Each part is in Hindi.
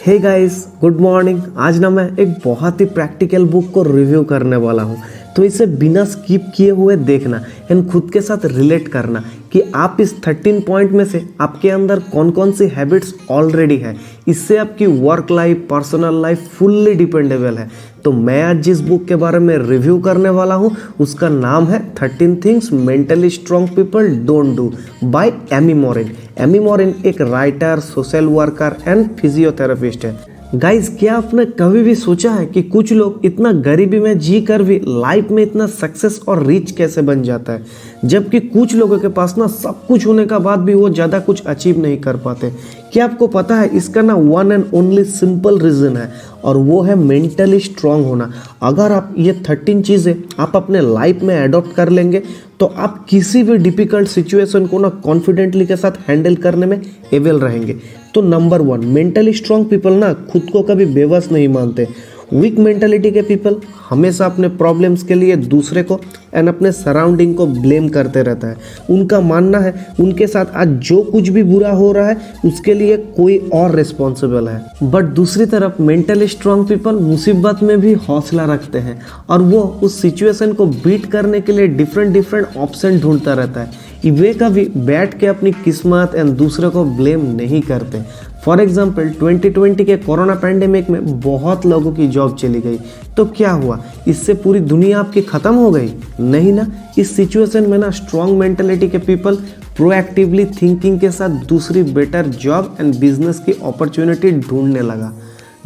Hey guys, good morning. आज ना मैं एक बहुत ही प्रैक्टिकल बुक को रिव्यू करने वाला हूँ, तो इसे बिना स्किप किए हुए देखना एंड खुद के साथ रिलेट करना कि आप इस 13 पॉइंट में से आपके अंदर कौन कौन सी हैबिट्स ऑलरेडी है। इससे आपकी work life, personal life fully dependable है। तो मैं आज जिस बुक के बारे में रिव्यू करने वाला हूँ उसका नाम है 13 things mentally strong people don't do by Amy Morin. Amy Morin एक writer, social worker and physiotherapist है। गाइस, क्या आपने कभी भी सोचा है कि कुछ लोग इतना गरीबी में जी कर भी लाइफ में इतना सक्सेस और रिच कैसे बन जाता है, जबकि कुछ लोगों के पास ना सब कुछ होने का बाद भी वो ज़्यादा कुछ अचीव नहीं कर पाते। क्या आपको पता है इसका ना one and only simple reason है, और वो है मेंटली स्ट्रांग होना। अगर आप ये 13 चीज़ें आप अपने लाइफ में अडॉप्ट कर लेंगे तो आप किसी भी डिफिकल्ट सिचुएशन को ना कॉन्फिडेंटली के साथ हैंडल करने में एबल रहेंगे। तो नंबर 1, मेंटली स्ट्रांग पीपल ना खुद को कभी बेबस नहीं मानते। वीक मेंटालिटी के पीपल हमेशा अपने प्रॉब्लम्स के लिए दूसरे को एंड अपने सराउंडिंग को ब्लेम करते रहता है। उनका मानना है उनके साथ आज जो कुछ भी बुरा हो रहा है उसके लिए कोई और रिस्पॉन्सिबल है। बट दूसरी तरफ मेंटली स्ट्रांग पीपल मुसीबत में भी हौसला रखते हैं और वो उस सिचुएशन को बीट करने के लिए डिफरेंट ऑप्शन ढूंढता रहता है। वे कभी बैठ के अपनी किस्मत एंड दूसरे को ब्लेम नहीं करते। फॉर एग्जाम्पल 2020 के कोरोना पैंडेमिक में बहुत लोगों की जॉब चली गई, तो क्या हुआ? इससे पूरी दुनिया आपकी ख़त्म हो गई? नहीं ना। इस सिचुएशन में ना स्ट्रॉन्ग मेंटेलिटी के पीपल प्रोएक्टिवली थिंकिंग के साथ दूसरी बेटर जॉब एंड बिजनेस की अपॉर्चुनिटी ढूंढने लगा।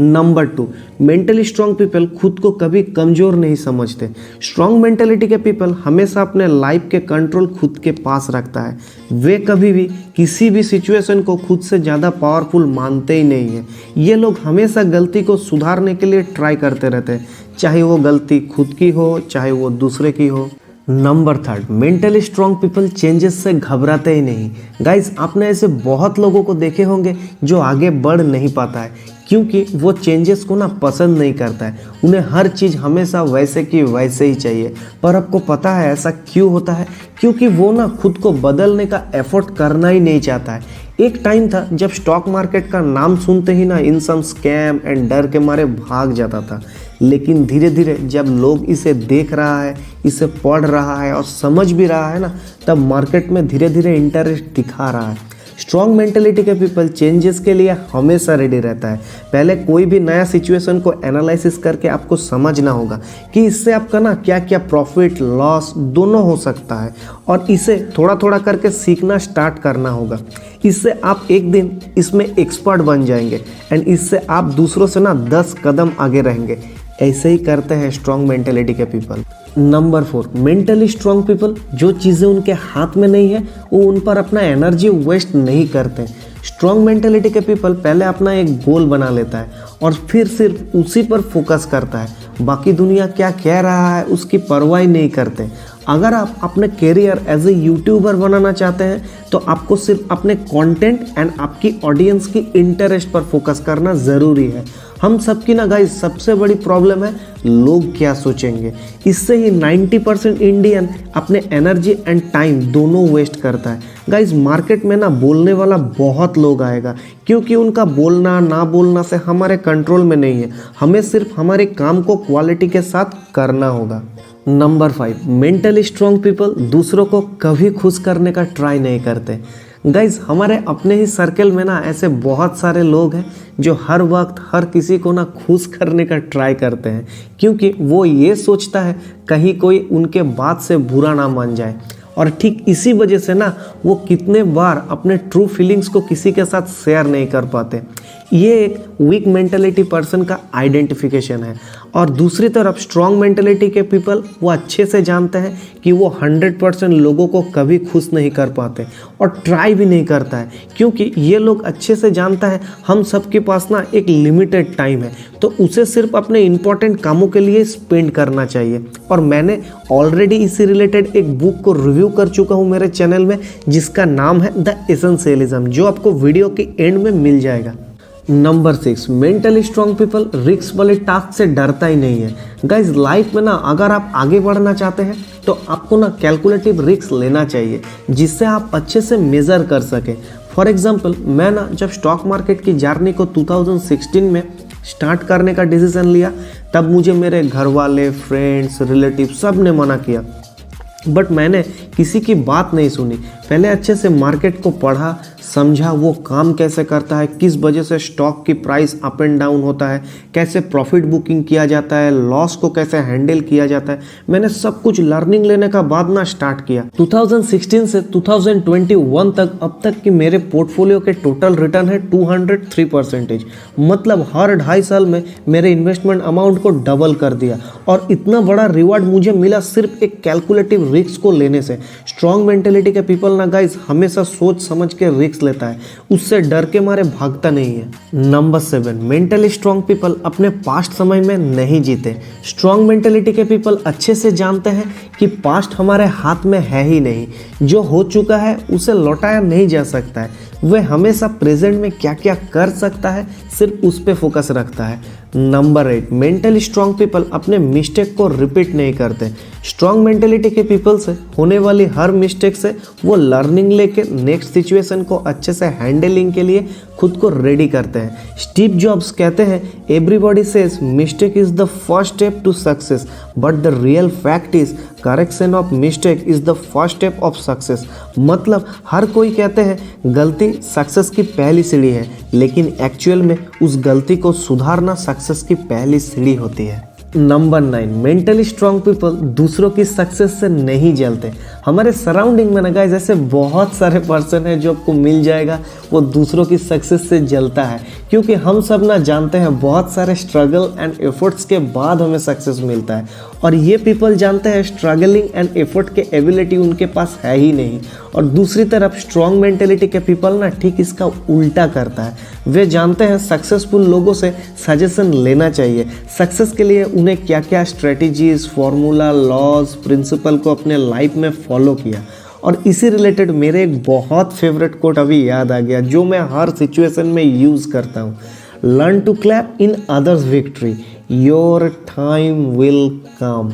नंबर 2, मेंटली स्ट्रांग पीपल खुद को कभी कमज़ोर नहीं समझते। स्ट्रांग मेंटेलिटी के पीपल हमेशा अपने लाइफ के कंट्रोल खुद के पास रखता है। वे कभी भी किसी भी सिचुएशन को खुद से ज़्यादा पावरफुल मानते ही नहीं है। ये लोग हमेशा गलती को सुधारने के लिए ट्राई करते रहते हैं, चाहे वो गलती खुद की हो चाहे वो दूसरे की हो। Number 3, mentally strong people changes से घबराते ही नहीं। गाइस, आपने ऐसे बहुत लोगों को देखे होंगे जो आगे बढ़ नहीं पाता है क्योंकि वो चेंजेस को ना पसंद नहीं करता है। उन्हें हर चीज़ हमेशा वैसे की वैसे ही चाहिए। पर आपको पता है ऐसा क्यों होता है? क्योंकि वो ना खुद को बदलने का एफर्ट करना ही नहीं चाहता है। एक टाइम था जब स्टॉक मार्केट का नाम सुनते ही ना इंसान स्कैम एंड डर के मारे भाग जाता था, लेकिन धीरे धीरे जब लोग इसे देख रहा है, इसे पढ़ रहा है और समझ भी रहा है ना, तब मार्केट में धीरे धीरे इंटरेस्ट दिखा रहा है। स्ट्रॉन्ग मेंटेलिटी के पीपल चेंजेस के लिए हमेशा रेडी रहता है। पहले कोई भी नया सिचुएशन को एनालिसिस करके आपको समझना होगा कि इससे आपका ना क्या क्या प्रॉफिट लॉस दोनों हो सकता है, और इसे थोड़ा थोड़ा करके सीखना स्टार्ट करना होगा। इससे आप एक दिन इसमें एक्सपर्ट बन जाएंगे एंड इससे आप दूसरों से ना 10 कदम आगे रहेंगे। ऐसे ही करते हैं स्ट्रॉन्ग मेंटेलिटी के people. Number 4, mentally strong people जो चीज़ें उनके हाथ में नहीं है वो उन पर अपना एनर्जी वेस्ट नहीं करते। स्ट्रॉन्ग मेंटेलिटी के पीपल पहले अपना एक गोल बना लेता है और फिर सिर्फ उसी पर फोकस करता है। बाकी दुनिया क्या कह रहा है उसकी परवाह नहीं करते। अगर आप अपने कैरियर एज ए यूट्यूबर बनाना चाहते हैं तो आपको सिर्फ अपने कंटेंट एंड आपकी ऑडियंस की इंटरेस्ट पर फोकस करना ज़रूरी है। हम सबकी ना गाइस सबसे बड़ी प्रॉब्लम है लोग क्या सोचेंगे। इससे ही 90% इंडियन अपने एनर्जी एंड टाइम दोनों वेस्ट करता है। गाइस, मार्केट में ना बोलने वाला बहुत लोग आएगा क्योंकि उनका बोलना ना बोलना से हमारे कंट्रोल में नहीं है। हमें सिर्फ हमारे काम को क्वालिटी के साथ करना होगा। नंबर 5, मेंटली स्ट्रांग पीपल दूसरों को कभी खुश करने का ट्राई नहीं करते। गाइज, हमारे अपने ही सर्कल में ना ऐसे बहुत सारे लोग हैं जो हर वक्त हर किसी को ना खुश करने का ट्राई करते हैं, क्योंकि वो ये सोचता है कहीं कोई उनके बात से बुरा ना मान जाए। और ठीक इसी वजह से ना वो कितने बार अपने ट्रू फीलिंग्स को किसी के साथ शेयर नहीं कर पाते। ये एक वीक मेंटेलिटी पर्सन का आइडेंटिफिकेशन है। और दूसरी तरफ स्ट्रॉन्ग मेंटेलिटी के पीपल वो अच्छे से जानते हैं कि वो 100% लोगों को कभी खुश नहीं कर पाते और ट्राई भी नहीं करता है, क्योंकि ये लोग अच्छे से जानता है हम सबके पास ना एक लिमिटेड टाइम है, तो उसे सिर्फ अपने इम्पोर्टेंट कामों के लिए स्पेंड करना चाहिए। और मैंने ऑलरेडी इसी रिलेटेड एक बुक को रिव्यू कर चुका हूँ मेरे चैनल में, जिसका नाम है द एसेंशियलिज्म, जो आपको वीडियो के एंड में मिल जाएगा। Number 6, mentally strong people risk वाले टास्क से डरता ही नहीं है। गाइज, लाइफ में ना अगर आप आगे बढ़ना चाहते हैं तो आपको ना कैलकुलेटिव रिस्क लेना चाहिए, जिससे आप अच्छे से मेजर कर सकें। फॉर एग्जाम्पल मैं ना जब स्टॉक मार्केट की जर्नी को 2016 में स्टार्ट करने का डिसीजन लिया, तब मुझे मेरे घर वाले, फ्रेंड्स, रिलेटिव सब ने मना किया, बट मैंने किसी की बात नहीं सुनी। पहले अच्छे से मार्केट को पढ़ा, समझा वो काम कैसे करता है, किस वजह से स्टॉक की प्राइस अप एंड डाउन होता है, कैसे प्रॉफिट बुकिंग किया जाता है, लॉस को कैसे हैंडल किया जाता है। मैंने सब कुछ लर्निंग लेने का बाद ना स्टार्ट किया। 2016 से 2021 तक अब तक की मेरे पोर्टफोलियो के टोटल रिटर्न है 203%। मतलब हर 2.5 साल में मेरे इन्वेस्टमेंट अमाउंट को डबल कर दिया। और इतना बड़ा रिवार्ड मुझे मिला सिर्फ एक कैलकुलेटिव रिस्क को लेने से। स्ट्रॉन्ग मेंटेलिटी के पीपल ना गाइस हमेशा सोच समझ के रिस्क लेता है, उससे डर के मारे भागता नहीं है। नंबर 7, मेंटली स्ट्रॉन्ग पीपल अपने पास्ट समय में नहीं जीते। स्ट्रॉन्ग मेंटेलिटी के पीपल अच्छे से जानते हैं कि पास्ट हमारे हाथ में है ही नहीं, जो हो चुका है उसे लौटाया नहीं जा सकता है। वह हमेशा प्रेजेंट में क्या क्या कर सकता है सिर्फ उस पर फोकस रखता है। नंबर 8, मेंटली स्ट्रॉन्ग पीपल अपने मिस्टेक को रिपीट नहीं करते। स्ट्रॉन्ग मेंटेलिटी के पीपल से होने वाली हर मिस्टेक से वो लर्निंग लेके नेक्स्ट सिचुएशन को अच्छे से हैंडलिंग के लिए खुद को रेडी करते हैं। स्टीव जॉब्स कहते हैं, everybody says mistake is the first step to success, but the real fact is correction of mistake is the first step of success. मतलब हर कोई कहते हैं गलती सक्सेस की पहली सीढ़ी है, लेकिन एक्चुअल में उस गलती को सुधारना सक्सेस की पहली सीढ़ी होती है। नंबर 9, मेंटली स्ट्रॉन्ग पीपल दूसरों की सक्सेस से नहीं जलते। हमारे सराउंडिंग में ना गाइस ऐसे बहुत सारे पर्सन हैं जो आपको मिल जाएगा वो दूसरों की सक्सेस से जलता है, क्योंकि हम सब ना जानते हैं बहुत सारे स्ट्रगल एंड एफर्ट्स के बाद हमें सक्सेस मिलता है, और ये पीपल जानते हैं स्ट्रगलिंग एंड एफर्ट के एबिलिटी उनके पास है ही नहीं। और दूसरी तरफ स्ट्रॉन्ग मेंटेलिटी के पीपल ना ठीक इसका उल्टा करता है। वे जानते हैं सक्सेसफुल लोगों से सजेशन लेना चाहिए, सक्सेस के लिए उन्हें क्या क्या स्ट्रेटजीज, फॉर्मूला, लॉज, प्रिंसिपल को अपने लाइफ में फॉलो किया। और इसी रिलेटेड मेरे एक बहुत फेवरेट कोट अभी याद आ गया जो मैं हर सिचुएशन में यूज़ करता हूँ। Learn to clap in others victory, your time will come.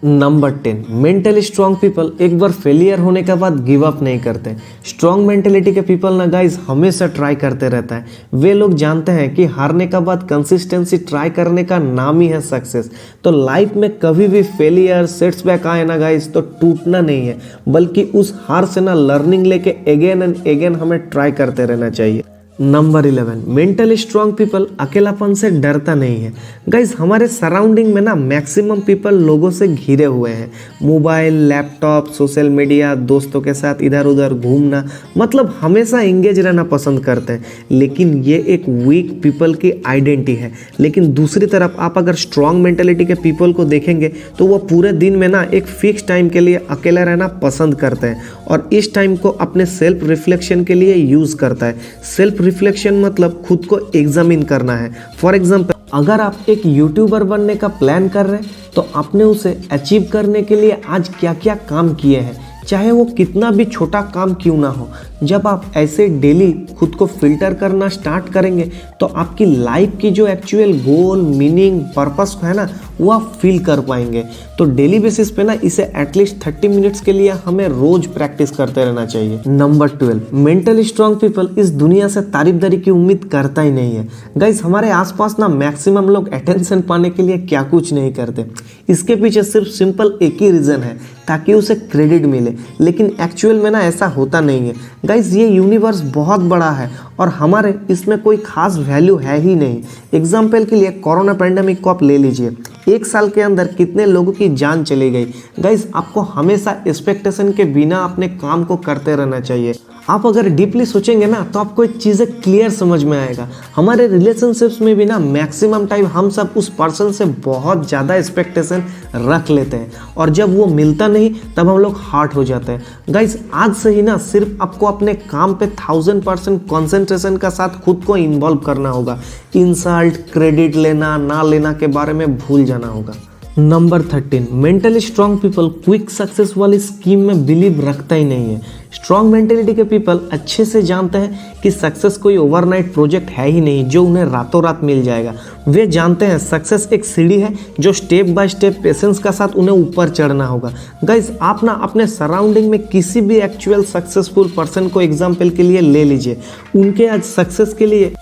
Number 10, mentally strong people एक बार फेलियर होने के बाद गिव अप नहीं करते। स्ट्रॉन्ग मेंटेलिटी के पीपल ना गाइस हमेशा ट्राई करते रहता है। वे लोग जानते हैं कि हारने के बाद कंसिस्टेंसी ट्राई करने का नाम ही है सक्सेस। तो लाइफ में कभी भी फेलियर, सेट्सबैक आए ना गाइस तो टूटना नहीं है, बल्कि उस हार से ना लर्निंग लेके अगेन एंड अगेन हमें ट्राई करते रहना चाहिए। नंबर 11, मेंटली स्ट्रॉन्ग पीपल अकेलापन से डरता नहीं है। गाइस हमारे सराउंडिंग में ना मैक्सिमम पीपल लोगों से घिरे हुए हैं। मोबाइल, लैपटॉप, सोशल मीडिया, दोस्तों के साथ इधर उधर घूमना, मतलब हमेशा एंगेज रहना पसंद करते हैं। लेकिन ये एक वीक पीपल की आइडेंटिटी है। लेकिन दूसरी तरफ आप अगर स्ट्रॉन्ग मेंटेलिटी के पीपल को देखेंगे तो वो पूरे दिन में ना एक फिक्स टाइम के लिए अकेला रहना पसंद करते हैं, और इस टाइम को अपने सेल्फ रिफ्लेक्शन के लिए यूज़ करता है। सेल्फ रिफ्लेक्शन मतलब खुद को एग्जामिन करना है। फॉर एग्जाम्पल, अगर आप एक यूट्यूबर बनने का प्लान कर रहे हैं तो आपने उसे अचीव करने के लिए आज क्या क्या काम किए हैं, चाहे वो कितना भी छोटा काम क्यों ना हो। जब आप ऐसे डेली खुद को फिल्टर करना स्टार्ट करेंगे तो आपकी लाइफ की जो एक्चुअल गोल, मीनिंग, पर्पस है ना वो आप फील कर पाएंगे। तो डेली बेसिस पे ना इसे एटलीस्ट 30 मिनट्स के लिए हमें रोज प्रैक्टिस करते रहना चाहिए। नंबर 12, मेंटली स्ट्रॉन्ग पीपल इस दुनिया से तारीफदारी की उम्मीद करता ही नहीं है। गाइस हमारे आसपास ना मैक्सिमम लोग अटेंशन पाने के लिए क्या कुछ नहीं करते। इसके पीछे सिर्फ सिंपल एक ही रीज़न है, ताकि उसे क्रेडिट मिले। लेकिन एक्चुअल में ना ऐसा होता नहीं है। गाइस ये यूनिवर्स बहुत बड़ा है और हमारे इसमें कोई खास वैल्यू है ही नहीं। एग्जाम्पल के लिए कोरोना पैंडेमिक को आप ले लीजिए। 1 साल के अंदर कितने लोगों की जान चली गई। गाइस आपको हमेशा एक्सपेक्टेशन के बिना अपने काम को करते रहना चाहिए। आप अगर डीपली सोचेंगे ना तो आपको एक चीज़ें क्लियर समझ में आएगा। हमारे रिलेशनशिप्स में भी ना मैक्सिमम टाइम हम सब उस पर्सन से बहुत ज़्यादा एक्सपेक्टेशन रख लेते हैं, और जब वो मिलता नहीं तब हम लोग हार्ट हो जाते हैं। गाइस आज से ही ना सिर्फ आपको अपने काम पे 1000% कॉन्सेंट्रेशन का साथ खुद को इन्वॉल्व करना होगा। इंसल्ट, क्रेडिट लेना ना लेना के बारे में भूल जाना होगा। Number 13, mentally strong people quick success वाली स्कीम में बिलीव रखता ही नहीं है। स्ट्रांग मेंटेलिटी के पीपल अच्छे से जानते हैं कि सक्सेस कोई ओवरनाइट प्रोजेक्ट है ही नहीं जो उन्हें रातों रात मिल जाएगा। वे जानते हैं सक्सेस एक सीढ़ी है जो स्टेप बाय स्टेप पेशेंस का साथ उन्हें ऊपर चढ़ना होगा। गाइज, आप ना अपने सराउंडिंग में किसी भी एक्चुअल सक्सेसफुल पर्सन को एग्जाम्पल के लिए ले लीजिए। उनके आज सक्सेस के लिए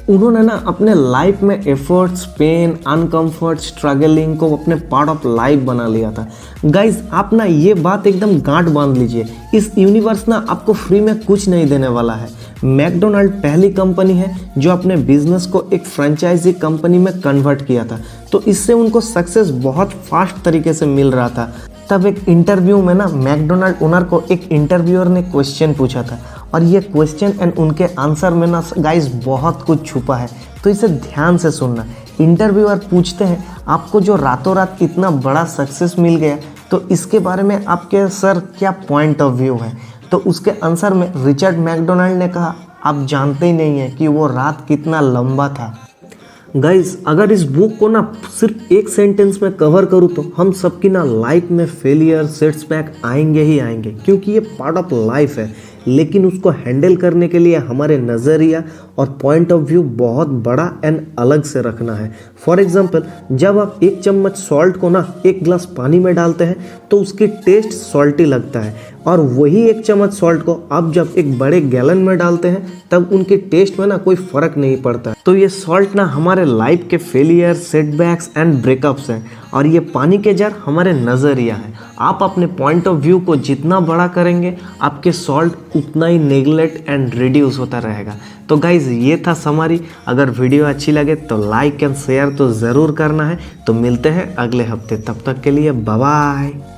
उन्होंने ना अपने लाइफ में एफर्ट्स, पेन, अनकंफर्ट, स्ट्रगलिंग को अपने पार्ट ऑफ लाइफ बना लिया था। गाइज, आप ना ये बात एकदम गांठ बांध लीजिए, इस यूनिवर्स ना आपको फ्री में कुछ नहीं देने वाला है। मैकडोनाल्ड पहली कंपनी है जो अपने बिजनेस को एक फ्रेंचाइजी कंपनी में कन्वर्ट किया था, तो इससे उनको सक्सेस बहुत फास्ट तरीके से मिल रहा था। तब एक इंटरव्यू में ना मैकडोनाल्ड ओनर को एक इंटरव्यूअर ने क्वेश्चन पूछा था, और ये क्वेश्चन एंड उनके आंसर में ना गाइस बहुत कुछ छुपा है, तो इसे ध्यान से सुनना। इंटरव्यूअर पूछते हैं, आपको जो रातों रात इतना बड़ा सक्सेस मिल गया, तो इसके बारे में आपके सर क्या पॉइंट ऑफ व्यू है? तो उसके आंसर में रिचर्ड मैकडोनाल्ड ने कहा, आप जानते ही नहीं हैं कि वो रात कितना लंबा था। गाइज, अगर इस बुक को ना सिर्फ एक सेंटेंस में कवर करूँ तो हम सबकी ना लाइफ में फेलियर, सेटबैक आएंगे ही आएंगे, क्योंकि ये पार्ट ऑफ लाइफ है। लेकिन उसको हैंडल करने के लिए हमारे नज़रिया और पॉइंट ऑफ व्यू बहुत बड़ा एंड अलग से रखना है। फॉर एग्जांपल, जब आप एक चम्मच सॉल्ट को ना एक गिलास पानी में डालते हैं तो उसकी टेस्ट सॉल्टी लगता है, और वही एक चम्मच सॉल्ट को आप जब एक बड़े गैलन में डालते हैं तब उनके टेस्ट में ना कोई फ़र्क नहीं पड़ता। तो ये सॉल्ट ना हमारे लाइफ के फेलियर, सेटबैक्स एंड ब्रेकअप्स हैं, और ये पानी के जार हमारे नज़रिया है। आप अपने पॉइंट ऑफ व्यू को जितना बड़ा करेंगे, आपके सॉल्ट उतना ही नेगलेक्ट एंड रिड्यूस होता रहेगा। तो गाइज, ये था समरी। अगर वीडियो अच्छी लगे तो लाइक एंड शेयर तो ज़रूर करना है। तो मिलते हैं अगले हफ्ते, तब तक के लिए बाय बाय।